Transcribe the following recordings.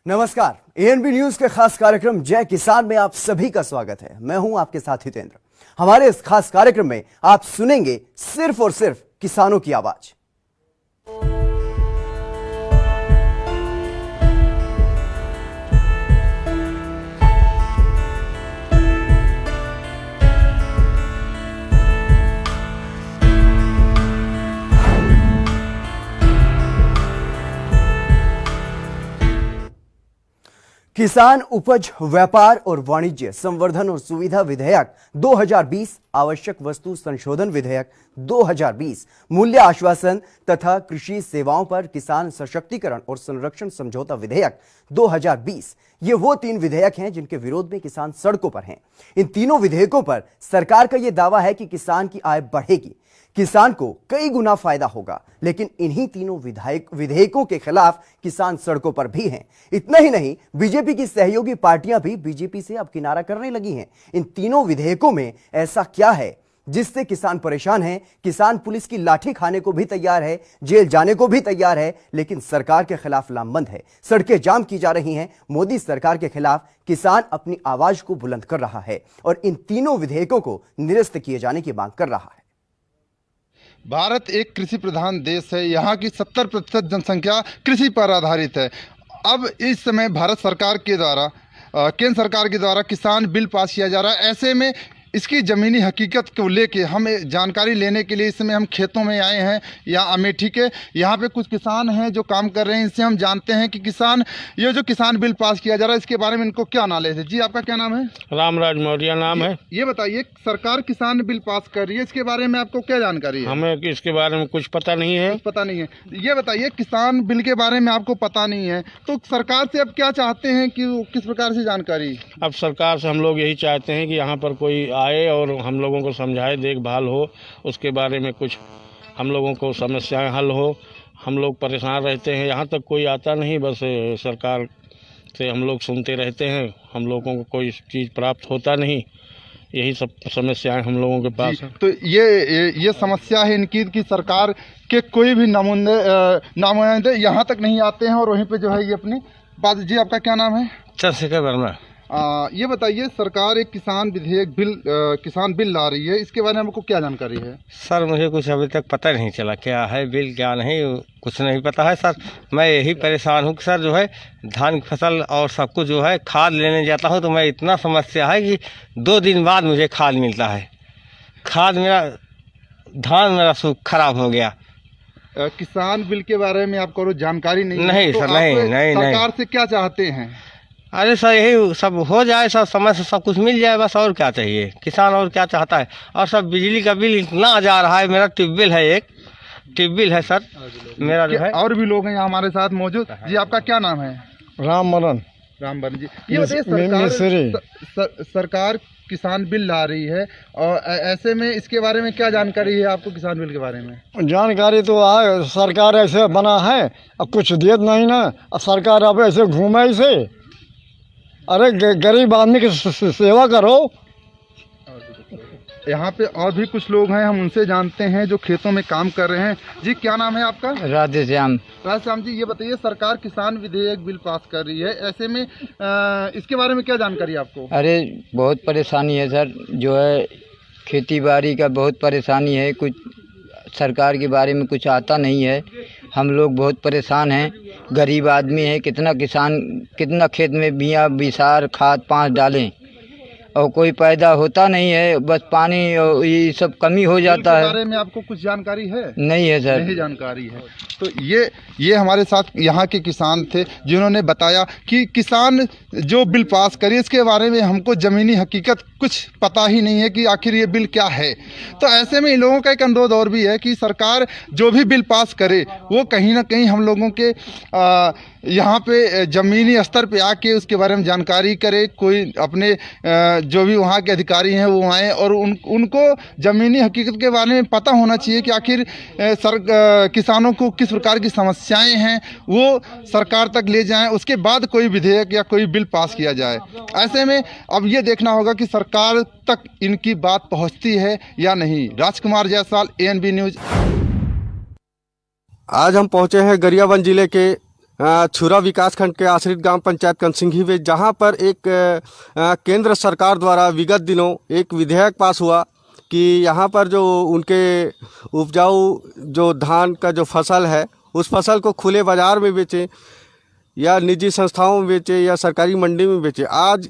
नमस्कार, ANB news के खास कार्यक्रम जय किसान में आप सभी का स्वागत है। मैं हूं आपके साथ हितेंद्र। हमारे इस खास कार्यक्रम में आप सुनेंगे सिर्फ और सिर्फ किसानों की आवाज। किसान उपज व्यापार और वाणिज्य संवर्धन और सुविधा विधेयक 2020, आवश्यक वस्तु संशोधन विधेयक 2020, मूल्य आश्वासन तथा कृषि सेवाओं पर किसान सशक्तिकरण और संरक्षण समझौता विधेयक 2020, ये वो 3 विधेयक हैं जिनके विरोध में किसान सड़कों पर हैं। इन तीनों विधेयकों पर सरकार का यह दावा है कि किसान की आय बढ़ेगी, किसान को कई गुना फायदा होगा, लेकिन इन्हीं तीनों विधेयकों के खिलाफ किसान सड़कों पर भी हैं। इतना ही नहीं, बीजेपी की सहयोगी पार्टियां भी बीजेपी से अब किनारा करने लगी हैं। इन तीनों विधेयकों में ऐसा क्या है जिससे किसान परेशान हैं? किसान पुलिस की लाठी खाने को भी तैयार है, जेल जाने को भी तैयार है, लेकिन सरकार के खिलाफ लामबंद है। सड़कें जाम की जा रही हैं। मोदी सरकार के खिलाफ किसान अपनी आवाज को बुलंद कर रहा है और इन तीनों विधेयकों को निरस्त किए जाने की मांग कर रहा है। भारत एक कृषि प्रधान देश है। यहाँ की 70% जनसंख्या कृषि पर आधारित है। अब इस समय भारत सरकार के द्वारा केंद्र सरकार के द्वारा किसान बिल पास किया जा रहा है। ऐसे में इसकी ज़मीनी हकीकत को लेके हम जानकारी लेने के लिए इस समय हम खेतों में आए हैं। यहाँ अमेठी के यहाँ पे कुछ किसान हैं जो काम कर रहे हैं। इनसे हम जानते हैं कि ये जो किसान बिल पास किया जा रहा है इसके बारे में इनको क्या नॉलेज है। जी, आपका क्या नाम है? रामराज मौर्य नाम है। ये बताइए, सरकार किसान बिल पास कर रही है, इसके बारे में आपको क्या जानकारी है? हमें इसके बारे में कुछ पता नहीं है। पता नहीं है। ये बताइए, किसान बिल के बारे में आपको पता नहीं है तो सरकार से अब क्या चाहते हैं कि किस प्रकार से जानकारी? अब सरकार से हम लोग यही चाहते हैं कि यहाँ पर कोई आए और हम लोगों को समझाए, देखभाल हो, उसके बारे में कुछ हम लोगों को समस्याएं हल हो। हम लोग परेशान रहते हैं, यहाँ तक कोई आता नहीं, बस सरकार से हम लोग सुनते रहते हैं, हम लोगों को कोई चीज़ प्राप्त होता नहीं। यही सब समस्याएं हम लोगों के पास है। तो ये समस्या है इनकी कि सरकार के कोई भी नुमाइंदे यहाँ तक नहीं आते हैं और वहीं पे जो है ये अपनी बात। जी, आपका क्या नाम है? चंद्रशेखर वर्मा। ये बताइए, सरकार एक किसान बिल ला रही है, इसके बारे में आपको क्या जानकारी है? सर, मुझे कुछ अभी तक पता नहीं चला क्या है बिल क्या नहीं, कुछ नहीं पता है सर। मैं यही परेशान हूँ कि सर जो है धान की फसल और सब कुछ जो है खाद लेने जाता हूँ तो मैं इतना समस्या है कि 2 दिन बाद मुझे खाद मिलता है। धान मेरा सूख खराब हो गया। किसान बिल के बारे में आपको जानकारी नहीं? नहीं तो सर, नहीं। सरकार से क्या चाहते हैं? अरे सर, यही सब हो जाए सर, समय से सब कुछ मिल जाए, बस और क्या चाहिए। किसान और क्या चाहता है। और सब बिजली का बिल इतना आ जा रहा है। मेरा ट्यूबवेल है, एक ट्यूबवेल है सर मेरा जो है। और भी लोग हैं यहाँ हमारे साथ मौजूद। जी, आपका क्या नाम है? रामबरन जी, ये बताइए, सरकार किसान बिल ला रही है और ऐसे में इसके बारे में क्या जानकारी है आपको? किसान बिल के बारे में जानकारी तो है, सरकार ऐसे बना है, अब कुछ देत नहीं ना। अब सरकार अब ऐसे घूमे से, अरे गरीब आदमी की सेवा करो। यहाँ पे और भी कुछ लोग हैं, हम उनसे जानते हैं जो खेतों में काम कर रहे हैं। जी, क्या नाम है आपका? राधेश्याम जी, ये बताइए, सरकार किसान विधेयक बिल पास कर रही है, ऐसे में इसके बारे में क्या जानकारी है आपको? अरे बहुत परेशानी है सर, जो है खेती बाड़ी का बहुत परेशानी है। कुछ सरकार के बारे में कुछ आता नहीं है। हम लोग बहुत परेशान हैं, गरीब आदमी हैं। कितना किसान कितना खेत में बिया बिसार खाद 5 डालें और कोई पैदा होता नहीं है, बस पानी और ये सब कमी हो जाता है। इसके बारे में आपको कुछ जानकारी है? नहीं है सर, नहीं जानकारी है। तो ये हमारे साथ यहाँ के किसान थे जिन्होंने बताया कि किसान जो बिल पास करी इसके बारे में हमको ज़मीनी हकीकत कुछ पता ही नहीं है कि आखिर ये बिल क्या है। तो ऐसे में इन लोगों का एक अनुरोध और भी है कि सरकार जो भी बिल पास करे वो कहीं ना कहीं हम लोगों के यहाँ पे ज़मीनी स्तर पे आके उसके बारे में जानकारी करे। कोई अपने जो भी वहाँ के अधिकारी हैं वो आएँ और उनको ज़मीनी हकीकत के बारे में पता होना चाहिए कि आखिर किसानों को किस प्रकार की समस्याएं हैं वो सरकार तक ले जाएं, उसके बाद कोई विधेयक या कोई बिल पास किया जाए। ऐसे में अब ये देखना होगा कि सरकार तक इनकी बात पहुंचती है या नहीं। राजकुमार जायसवाल, एएनबी न्यूज। आज हम पहुंचे हैं गरियाबंद जिले के छुरा विकासखंड के आश्रित ग्राम पंचायत कंसिंघी में, जहां पर एक केंद्र सरकार द्वारा विगत दिनों एक विधेयक पास हुआ कि यहाँ पर जो उनके उपजाऊ जो धान का जो फसल है उस फसल को खुले बाज़ार में बेचें या निजी संस्थाओं में बेचें या सरकारी मंडी में बेचें। आज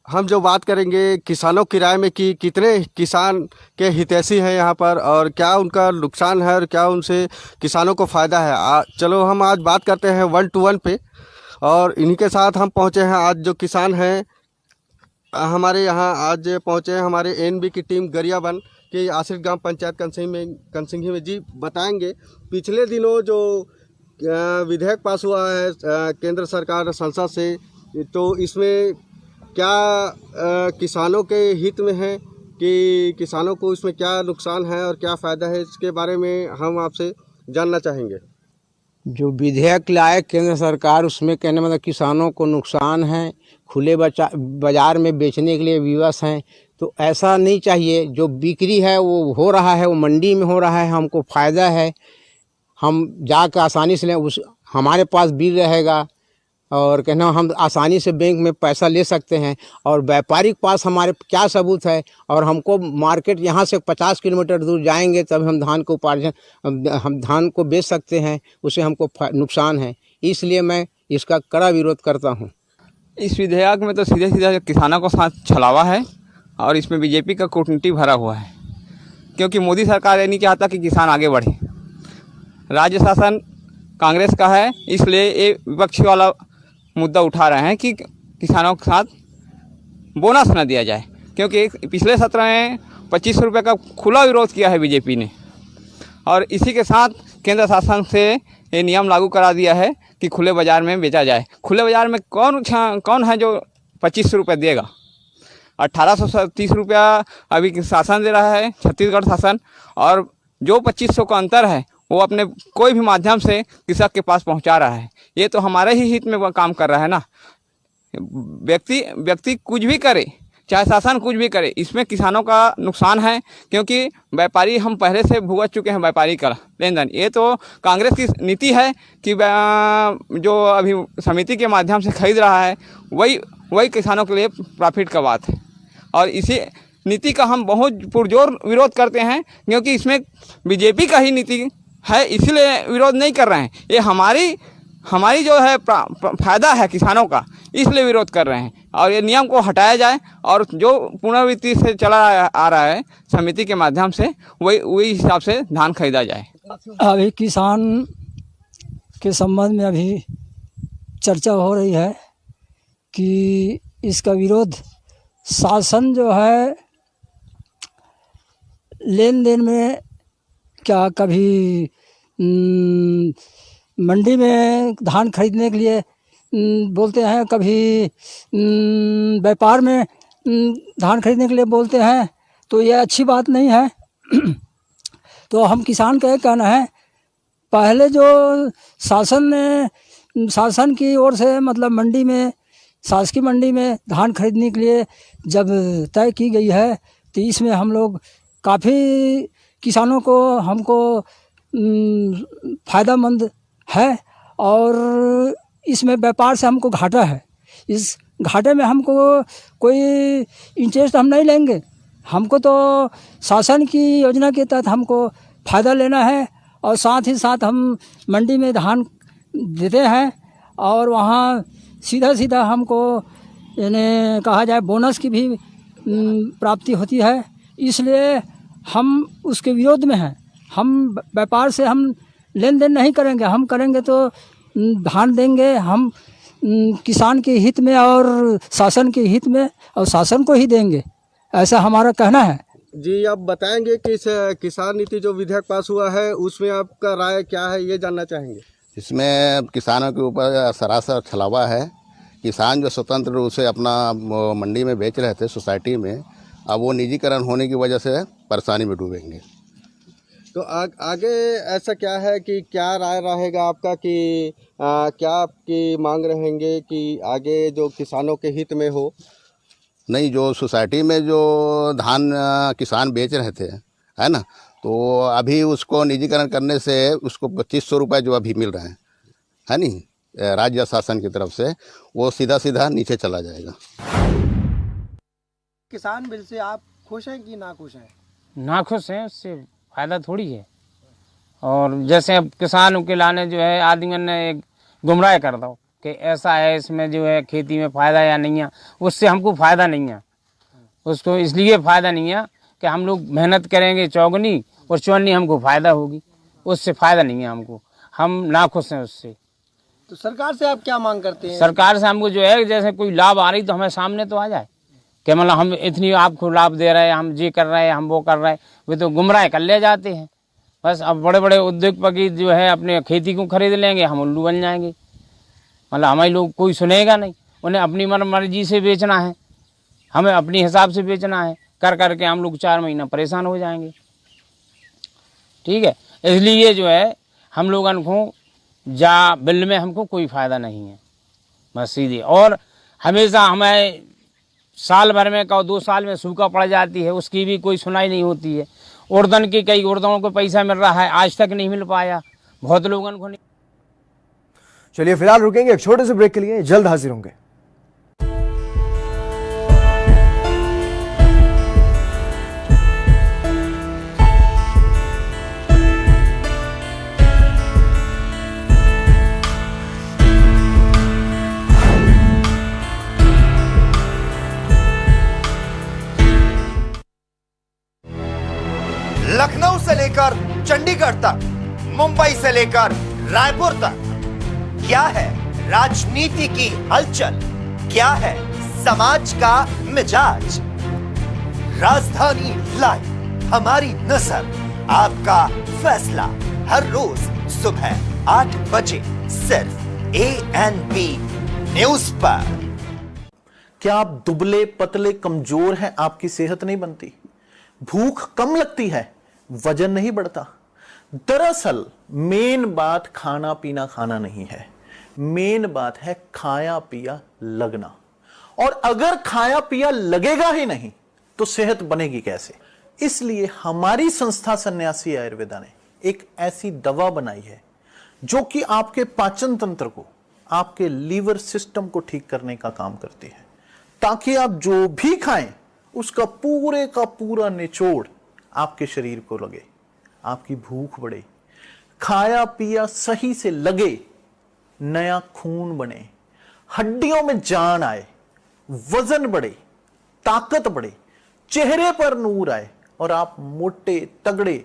हम जो बात करेंगे किसानों की राय में कि कितने किसान के हितैषी हैं यहाँ पर और क्या उनका नुकसान है और क्या उनसे किसानों को फ़ायदा है। चलो हम आज बात करते हैं 1 to 1 पे, और इन्हीं के साथ हम पहुँचे हैं। आज जो किसान हैं हमारे यहाँ आज पहुँचे हैं हमारे एनबी की टीम गरियाबंद के आश्रित ग्राम पंचायत कंसिंघी में। जी बताएंगे पिछले दिनों जो विधेयक पास हुआ है केंद्र सरकार संसद से, तो इसमें क्या किसानों के हित में है कि किसानों को इसमें क्या नुकसान है और क्या फ़ायदा है, इसके बारे में हम आपसे जानना चाहेंगे। जो विधेयक लाए केंद्र सरकार, उसमें कहने मतलब किसानों को नुकसान है, खुले बाज़ार में बेचने के लिए विवश हैं, तो ऐसा नहीं चाहिए। जो बिक्री है वो हो रहा है, वो मंडी में हो रहा है, हमको फ़ायदा है, हम जाकर आसानी से लें, उस हमारे पास बिल रहेगा और कहना हम आसानी से बैंक में पैसा ले सकते हैं। और व्यापारी के पास हमारे क्या सबूत है, और हमको मार्केट यहाँ से 50 किलोमीटर दूर जाएंगे तब हम धान को हम धान को बेच सकते हैं, उससे हमको नुकसान है। इसलिए मैं इसका कड़ा विरोध करता हूँ। इस विधेयक में तो सीधे सीधे किसानों को साथ छलावा है और इसमें बीजेपी का कूटनीति भरा हुआ है, क्योंकि मोदी सरकार ये नहीं चाहता कि किसान आगे बढ़े। राज्य शासन कांग्रेस का है, इसलिए ये विपक्षी वाला मुद्दा उठा रहे हैं कि किसानों के साथ बोनस न दिया जाए, क्योंकि पिछले सत्र में 25 रुपये का खुला विरोध किया है बीजेपी ने, और इसी के साथ केंद्र शासन से ये नियम लागू करा दिया है कि खुले बाज़ार में बेचा जाए। खुले बाज़ार में कौन है जो 25 रुपये देगा? 1830 रुपया अभी शासन दे रहा है, छत्तीसगढ़ शासन, और जो 2500 का अंतर है वो अपने कोई भी माध्यम से कृषक के पास पहुंचा रहा है। ये तो हमारे ही हित में वो काम कर रहा है ना। व्यक्ति कुछ भी करे, चाहे शासन कुछ भी करे, इसमें किसानों का नुकसान है, क्योंकि व्यापारी हम पहले से भुगत चुके हैं व्यापारी का लेन देन। ये तो कांग्रेस की नीति है कि जो अभी समिति के माध्यम से खरीद रहा है वही किसानों के लिए प्रॉफिट का बात है, और इसी नीति का हम बहुत पुरजोर विरोध करते हैं, क्योंकि इसमें बीजेपी का ही नीति है, इसीलिए विरोध नहीं कर रहे हैं। ये हमारी जो है फायदा है किसानों का, इसलिए विरोध कर रहे हैं। और ये नियम को हटाया जाए और जो पुनरावृत्ति से चला आ रहा है समिति के माध्यम से, वही हिसाब से धान खरीदा जाए। अभी किसान के संबंध में अभी चर्चा हो रही है कि इसका विरोध शासन जो है लेन देन में क्या कभी मंडी में धान खरीदने के लिए बोलते हैं, कभी व्यापार में धान खरीदने के लिए बोलते हैं, तो ये अच्छी बात नहीं है। तो हम किसान का ये कहना है, पहले जो शासन की ओर से मतलब मंडी में, शासकीय मंडी में धान खरीदने के लिए जब तय की गई है, तो इसमें हम लोग काफ़ी किसानों को हमको फ़ायदामंद है, और इसमें व्यापार से हमको घाटा है। इस घाटे में हमको कोई इंटरेस्ट हम नहीं लेंगे, हमको तो शासन की योजना के तहत हमको फ़ायदा लेना है, और साथ ही साथ हम मंडी में धान देते हैं और वहाँ सीधा हमको यानी कहा जाए बोनस की भी प्राप्ति होती है। इसलिए हम उसके विरोध में हैं। हम व्यापार से हम लेन देन नहीं करेंगे, हम करेंगे तो धान देंगे हम किसान के हित में और शासन के हित में, और शासन को ही देंगे, ऐसा हमारा कहना है। जी आप बताएंगे कि इस किसान नीति जो विधेयक पास हुआ है उसमें आपका राय क्या है, ये जानना चाहेंगे। इसमें किसानों के ऊपर सरासर छलावा है। किसान जो स्वतंत्र रूप से अपना मंडी में बेच रहे थे सोसाइटी में, अब वो निजीकरण होने की वजह से परेशानी में डूबेंगे। तो आगे ऐसा क्या है कि क्या राय रहेगा आपका कि क्या आपकी मांग रहेंगे कि आगे जो किसानों के हित में हो? नहीं, जो सोसाइटी में जो धान किसान बेच रहे थे, है ना, तो अभी उसको निजीकरण करने से उसको 2500 रुपये जो अभी मिल रहे हैं, है नहीं, राज्य शासन की तरफ से वो सीधा सीधा नीचे चला जाएगा। किसान बिल से आप खुश हैं कि ना खुश हैं? ना खुश हैं, उससे फ़ायदा थोड़ी है। और जैसे अब किसानों के लाने जो है आदमी ने गुमराह कर दो कि ऐसा है, इसमें जो है खेती में फ़ायदा या नहीं है, उससे हमको फ़ायदा नहीं है। उसको इसलिए फ़ायदा नहीं है कि हम लोग मेहनत करेंगे चौगनी और चौनी हमको फ़ायदा होगी, उससे फ़ायदा नहीं है हमको। हम नाखुश हैं उससे। तो सरकार से आप क्या मांग करते हैं? सरकार से हमको जो है जैसे कोई लाभ आ रही तो हमें सामने तो आ जाए कि मतलब हम इतनी आपको लाभ दे रहे हैं, हम ये कर रहे हैं, हम वो कर रहे हैं। वे तो गुमराह कर ले जाते हैं बस। अब बड़े बड़े उद्योगपति जो है अपने खेती को खरीद लेंगे, हम उल्लू बन जाएंगे। मतलब हमारे लोग कोई सुनेगा नहीं, उन्हें अपनी मर्जी से बेचना है, हमें अपनी हिसाब से बेचना है। कर करके हम लोग 4 महीना परेशान हो जाएंगे। ठीक है, इसलिए जो है हम लोगों को बिल में हमको कोई फ़ायदा नहीं है बस सीधे। और हमेशा हमें साल भर में 2 साल में सूखा पड़ जाती है, उसकी भी कोई सुनाई नहीं होती है। उर्दन की कई उर्दों को पैसा मिल रहा है, आज तक नहीं मिल पाया बहुत लोगों को नहीं। चलिए फिलहाल रुकेंगे एक छोटे से ब्रेक के लिए, जल्द हाजिर होंगे। लखनऊ से लेकर चंडीगढ़ तक, मुंबई से लेकर रायपुर तक, क्या है राजनीति की हलचल, क्या है समाज का मिजाज। राजधानी लाइव, हमारी नजर, आपका फैसला, हर रोज सुबह 8 बजे सिर्फ ANP न्यूज पर। क्या आप दुबले पतले कमजोर हैं, आपकी सेहत नहीं बनती, भूख कम लगती है, वजन नहीं बढ़ता? दरअसल मेन बात खाना पीना खाना नहीं है, मेन बात है खाया पिया लगना। और अगर खाया पिया लगेगा ही नहीं तो सेहत बनेगी कैसे? इसलिए हमारी संस्था सन्यासी आयुर्वेदा ने एक ऐसी दवा बनाई है जो कि आपके पाचन तंत्र को, आपके लीवर सिस्टम को ठीक करने का काम करती है, ताकि आप जो भी खाएं उसका पूरे का पूरा निचोड़ आपके शरीर को लगे, आपकी भूख बढ़े, खाया पिया सही से लगे, नया खून बने, हड्डियों में जान आए, वजन बढ़े, ताकत बढ़े, चेहरे पर नूर आए और आप मोटे तगड़े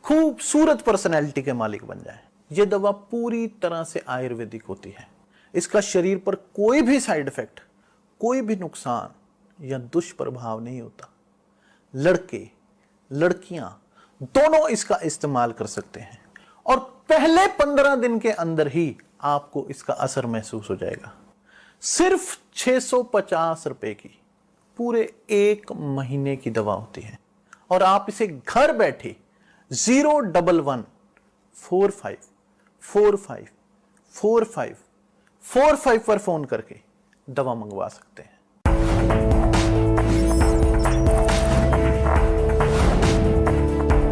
खूबसूरत पर्सनैलिटी के मालिक बन जाएं। यह दवा पूरी तरह से आयुर्वेदिक होती है। इसका शरीर पर कोई भी साइड इफेक्ट, कोई भी नुकसान या दुष्प्रभाव नहीं होता। लड़के लड़कियां दोनों इसका इस्तेमाल कर सकते हैं और पहले 15 दिन के अंदर ही आपको इसका असर महसूस हो जाएगा। सिर्फ 650 रुपए की पूरे 1 महीने की दवा होती है और आप इसे घर बैठे 011 45 45 45 45 पर फोन करके दवा मंगवा सकते हैं।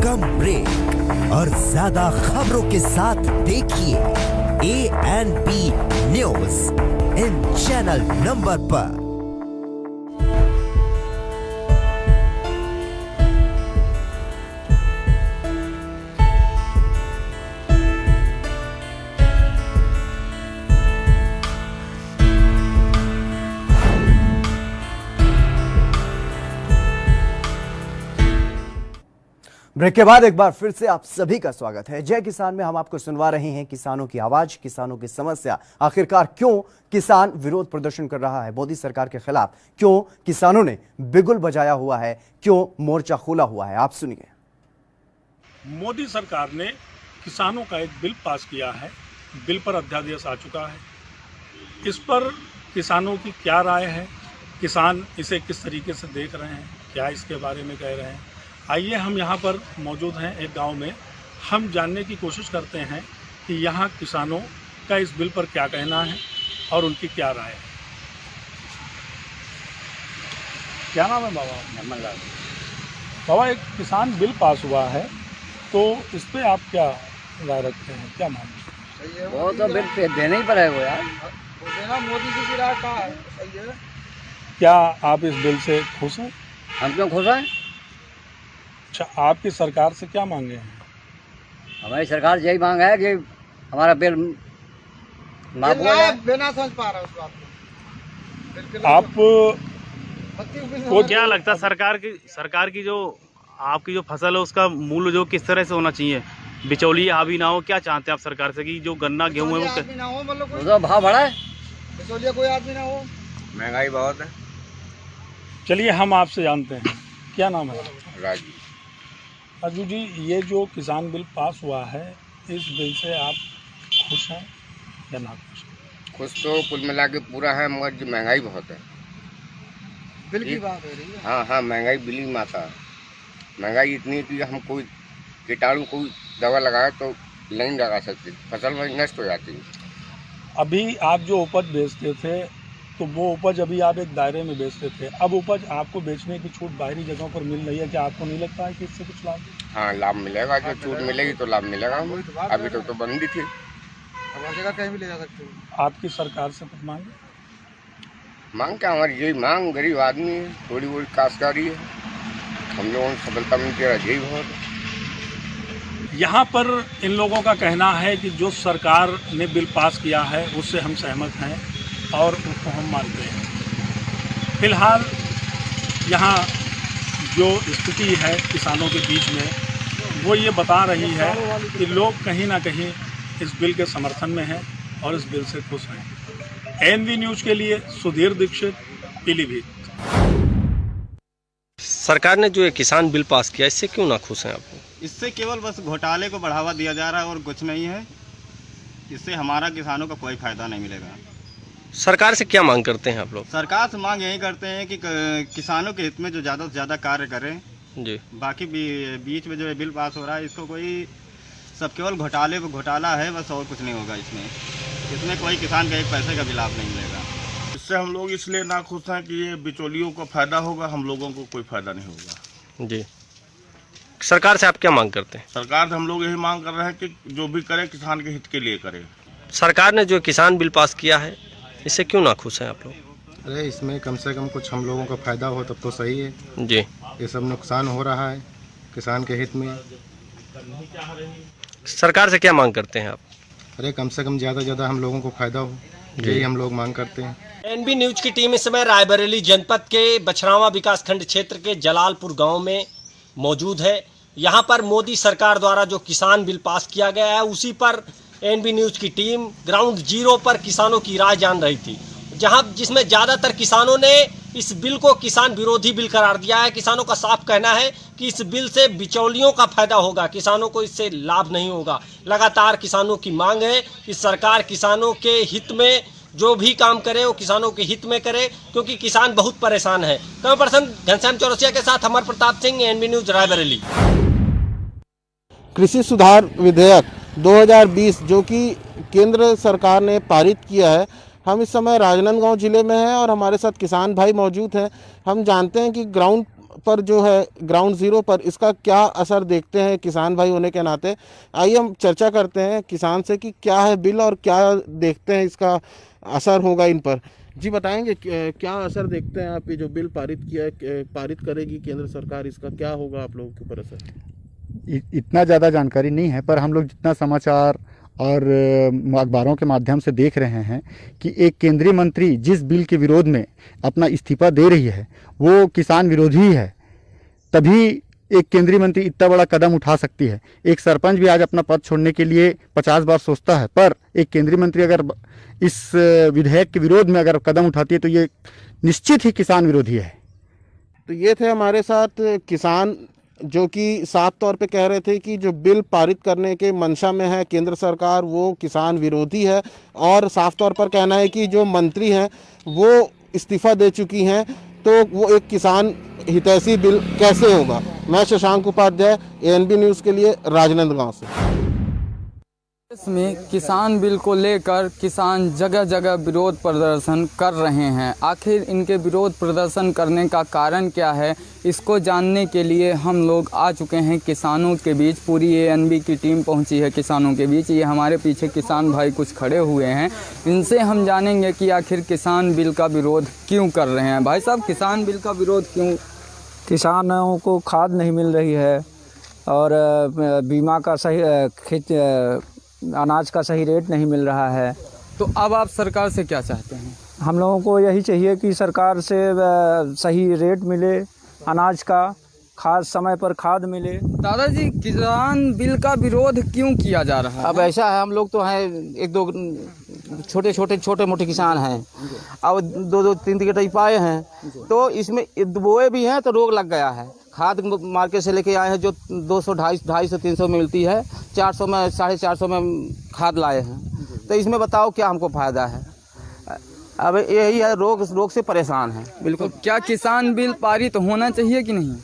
कम ब्रेक और ज्यादा खबरों के साथ देखिए ANP news in channel number पर। ब्रेक के बाद एक बार फिर से आप सभी का स्वागत है। जय किसान में हम आपको सुनवा रहे हैं किसानों की आवाज, किसानों की समस्या। आखिरकार क्यों किसान विरोध प्रदर्शन कर रहा है मोदी सरकार के खिलाफ, क्यों किसानों ने बिगुल बजाया हुआ है, क्यों मोर्चा खोला हुआ है, आप सुनिए। मोदी सरकार ने किसानों का एक बिल पास किया है, बिल पर अध्यादेश आ चुका है। इस पर किसानों की क्या राय है, किसान इसे किस तरीके से देख रहे हैं, क्या इसके बारे में कह रहे हैं। आइए हम यहाँ पर मौजूद हैं एक गांव में, हम जानने की कोशिश करते हैं कि यहाँ किसानों का इस बिल पर क्या कहना है और उनकी क्या राय है। क्या नाम है बाबा? नमन लाल। बाबा, एक किसान बिल पास हुआ है तो इस पर आप क्या राय रखते हैं, क्या मानते हैं? वो तो बिल देना ही पड़ेगा यार। मोदी जी की राय कहाँ है? सही है। क्या आप इस बिल से खुश हैं? हम क्यों खुश हैं? अच्छा, आपकी सरकार से क्या मांगे हैं? हमारी सरकार यही मांग है कि हमारा बिल माफ हो जाए। बिना समझ पा रहा उस बात को। आप को क्या लगता है सरकार की जो आपकी जो फसल है उसका मूल्य जो किस तरह से होना चाहिए? बिचौलिया हावी ना हो, क्या चाहते हैं आप सरकार से कि जो गन्ना गेहूं है वो तो भाव बढ़ा है, बिचौलिया कोई आदमी ना हो, महंगाई बहुत है। चलिए हम आपसे जानते हैं, क्या नाम है? राजू। राजू जी, ये जो किसान बिल पास हुआ है, इस बिल से आप खुश हैं या ना खुश? खुश तो कुल मिला के पूरा है, मगर जो महंगाई बहुत है। बिल की बात हो रही है। हाँ हाँ, महंगाई बिली माता। महंगाई इतनी है कि हम कोई कीटाणु कोई दवा लगाए तो नहीं लगा सकते, फसल में नष्ट हो जाती है। अभी आप जो उपज बेचते थे तो वो उपज अभी आप एक दायरे में बेचते थे, अब उपज आपको बेचने की छूट बाहरी जगहों पर मिल रही है, क्या आपको नहीं लगता है कि इससे कुछ लाभ? हाँ, लाभ मिलेगा, जो छूट मिलेगी तो लाभ मिलेगा। अभी तो बंदी थी, अब जगह कहीं भी ले जा सकते हो। आपकी सरकार से कुछ मांगे? मांग क्या, हमारी यही मांग, गरीब आदमी है, थोड़ी बहुत काश्तकारी है, हम लोगों को सफलता मिलती है, यही बहुत है। यहाँ पर इन लोगों का कहना है कि जो सरकार ने बिल पास किया है उससे हम सहमत हैं और उसको हम मानते हैं। फिलहाल यहाँ जो स्थिति है किसानों के बीच में वो ये बता रही है कि लोग कहीं ना कहीं इस बिल के समर्थन में हैं और इस बिल से खुश हैं। एनवी न्यूज़ के लिए सुधीर दीक्षित, पीलीभीत। सरकार ने जो ये किसान बिल पास किया, इससे क्यों ना खुश हैं आप? इससे केवल बस घोटाले को बढ़ावा दिया जा रहा है और कुछ नहीं है। इससे हमारा किसानों का कोई फायदा नहीं मिलेगा। सरकार से क्या मांग करते हैं आप लोग? सरकार से मांग यही करते हैं कि किसानों के हित में जो ज़्यादा से ज़्यादा कार्य करें जी। बाकी बीच में जो बिल पास हो रहा है इसको कोई सब केवल घोटाले पर घोटाला है, बस और कुछ नहीं होगा। इसमें कोई किसान का एक पैसे का भी लाभ नहीं मिलेगा। इससे हम लोग इसलिए नाखुश हैं कि ये बिचौलियों को फायदा होगा, हम लोगों को कोई फायदा नहीं होगा। जी। सरकार से आप क्या मांग करते हैं? सरकार से हम लोग यही मांग कर रहे हैं कि जो भी करे किसान के हित के लिए करे। सरकार ने जो किसान बिल पास किया है, इससे क्यों ना खुश हैं आप लोग? अरे इसमें कम से कम कुछ हम लोगों का फायदा हो तब तो सही है जी। ये सब नुकसान हो रहा है किसान के हित में। सरकार से क्या मांग करते हैं आप? अरे कम से कम ज़्यादा से ज़्यादा हम लोगों को फायदा हो, यही हम लोग मांग करते हैं। एनबी न्यूज की टीम इस समय रायबरेली जनपद के बछरावा विकासखंड क्षेत्र के जलालपुर गांव में मौजूद है। यहां पर मोदी सरकार द्वारा जो किसान बिल पास किया गया है उसी पर एनबी न्यूज की टीम ग्राउंड जीरो पर किसानों की राय जान रही थी, जिसमें ज़्यादातर किसानों ने इस बिल को किसान विरोधी बिल करार दिया है। किसानों का साफ कहना है कि इस बिल से बिचौलियों का फायदा होगा, किसानों को इससे लाभ नहीं होगा। लगातार किसानों की मांग है कि सरकार किसानों के हित में जो भी काम करे वो किसानों के हित में करे, क्योंकि किसान बहुत परेशान है। कैमरा पर्सन घनश्याम चौरसिया के साथ अमर प्रताप सिंह, एनबी न्यूज रायबरेली। कृषि सुधार विधेयक 2020 जो कि केंद्र सरकार ने पारित किया है, हम इस समय राजनांदगांव जिले में हैं और हमारे साथ किसान भाई मौजूद हैं। हम जानते हैं कि ग्राउंड पर जो है ग्राउंड जीरो पर इसका क्या असर देखते हैं किसान भाई होने के नाते। आइए हम चर्चा करते हैं किसान से कि क्या है बिल और क्या देखते हैं इसका असर होगा इन पर। जी बताएंगे क्या असर देखते हैं आप, ये जो बिल पारित किया है, पारित करेगी केंद्र सरकार, इसका क्या होगा आप लोगों के ऊपर असर? इतना ज़्यादा जानकारी नहीं है, पर हम लोग जितना समाचार और अखबारों के माध्यम से देख रहे हैं कि एक केंद्रीय मंत्री जिस बिल के विरोध में अपना इस्तीफा दे रही है वो किसान विरोधी है, तभी एक केंद्रीय मंत्री इतना बड़ा कदम उठा सकती है। एक सरपंच भी आज अपना पद छोड़ने के लिए 50 बार सोचता है, पर एक केंद्रीय मंत्री अगर इस विधेयक के विरोध में अगर कदम उठाती है तो ये निश्चित ही किसान विरोधी है। तो ये थे हमारे साथ किसान जो कि साफ तौर पे कह रहे थे कि जो बिल पारित करने के मंशा में है केंद्र सरकार वो किसान विरोधी है, और साफ तौर पर कहना है कि जो मंत्री हैं वो इस्तीफा दे चुकी हैं, तो वो एक किसान हितैषी बिल कैसे होगा। मैं शशांक उपाध्याय, एएनबी न्यूज़ के लिए राजनांदगांव से। इसमें किसान बिल को लेकर किसान जगह जगह विरोध प्रदर्शन कर रहे हैं। आखिर इनके विरोध प्रदर्शन करने का कारण क्या है, इसको जानने के लिए हम लोग आ चुके हैं किसानों के बीच। पूरी एएनबी की टीम पहुंची है किसानों के बीच। ये हमारे पीछे किसान भाई कुछ खड़े हुए हैं, इनसे हम जानेंगे कि आखिर किसान बिल का विरोध क्यों कर रहे हैं। भाई साहब, किसान बिल का विरोध क्यों? किसानों को खाद नहीं मिल रही है और बीमा का सही अनाज का सही रेट नहीं मिल रहा है। तो अब आप सरकार से क्या चाहते हैं? हम लोगों को यही चाहिए कि सरकार से सही रेट मिले, अनाज का खाद समय पर खाद मिले। दादाजी, किसान बिल का विरोध क्यों किया जा रहा है? अब ऐसा है, हम लोग तो हैं एक दो छोटे मोटे किसान हैं, अब दो तीन कटाई पाए हैं, तो इसमें बोए भी हैं तो रोग लग गया है। खाद मार्केट से लेके आए हैं जो 200 250 300 में मिलती है, 400 में 450 में खाद लाए हैं। तो इसमें बताओ क्या हमको फ़ायदा है? अब यही है, रोग से परेशान हैं बिल्कुल। तो क्या किसान बिल पारित होना चाहिए कि नहीं?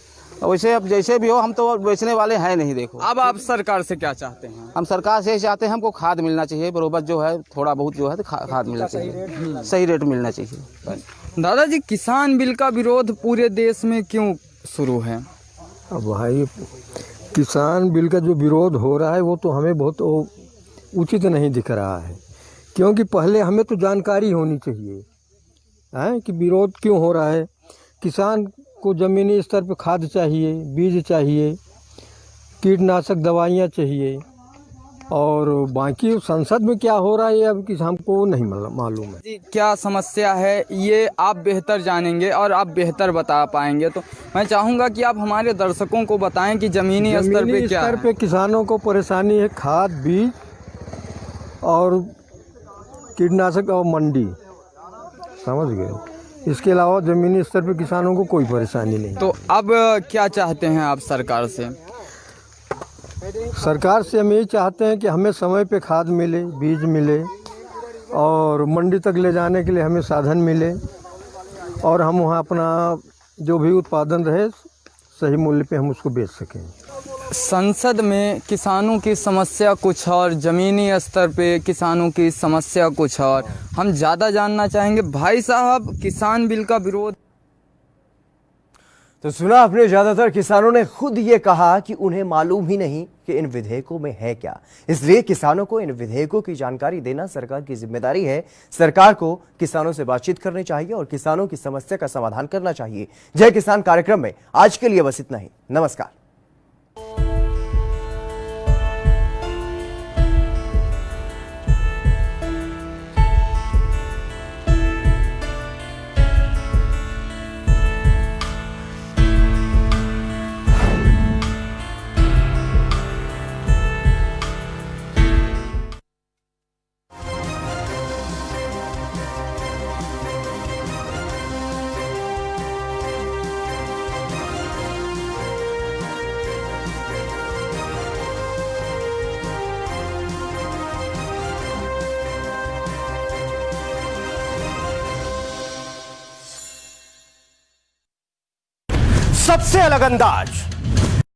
वैसे अब जैसे भी हो, हम तो बेचने वाले हैं नहीं। देखो, अब आप सरकार से क्या चाहते हैं? हम सरकार से चाहते हैं हमको खाद मिलना चाहिए बरोबर, जो है थोड़ा बहुत जो है तो खाद मिलना चाहिए, सही रेट मिलना चाहिए बस। दादाजी, किसान बिल का विरोध पूरे देश में क्यों शुरू है? अब भाई, किसान बिल का जो विरोध हो रहा है वो तो हमें बहुत उचित नहीं दिख रहा है, क्योंकि पहले हमें तो जानकारी होनी चाहिए है कि विरोध क्यों हो रहा है। किसान को ज़मीनी स्तर पर खाद चाहिए, बीज चाहिए, कीटनाशक दवाइयाँ चाहिए, और बाकी संसद में क्या हो रहा है अब कि हमको नहीं मालूम है। जी, क्या समस्या है ये आप बेहतर जानेंगे और आप बेहतर बता पाएंगे, तो मैं चाहूँगा कि आप हमारे दर्शकों को बताएं कि ज़मीनी स्तर पे क्या है। स्तर पे किसानों को परेशानी है, खाद, बीज और कीटनाशक और मंडी, समझ गए। इसके अलावा ज़मीनी स्तर पे किसानों को कोई परेशानी नहीं। तो अब क्या चाहते हैं आप सरकार से? सरकार से हम यही चाहते हैं कि हमें समय पे खाद मिले, बीज मिले, और मंडी तक ले जाने के लिए हमें साधन मिले, और हम वहाँ अपना जो भी उत्पादन रहे सही मूल्य पे हम उसको बेच सकें। संसद में किसानों की समस्या कुछ और, ज़मीनी स्तर पे किसानों की समस्या कुछ और। हम ज़्यादा जानना चाहेंगे। भाई साहब, किसान बिल का विरोध तो सुना आपने, ज्यादातर किसानों ने खुद ये कहा कि उन्हें मालूम ही नहीं कि इन विधेयकों में है क्या। इसलिए किसानों को इन विधेयकों की जानकारी देना सरकार की जिम्मेदारी है। सरकार को किसानों से बातचीत करनी चाहिए और किसानों की समस्या का समाधान करना चाहिए। जय किसान कार्यक्रम में आज के लिए बस इतना ही। नमस्कार। सबसे अलग अंदाज,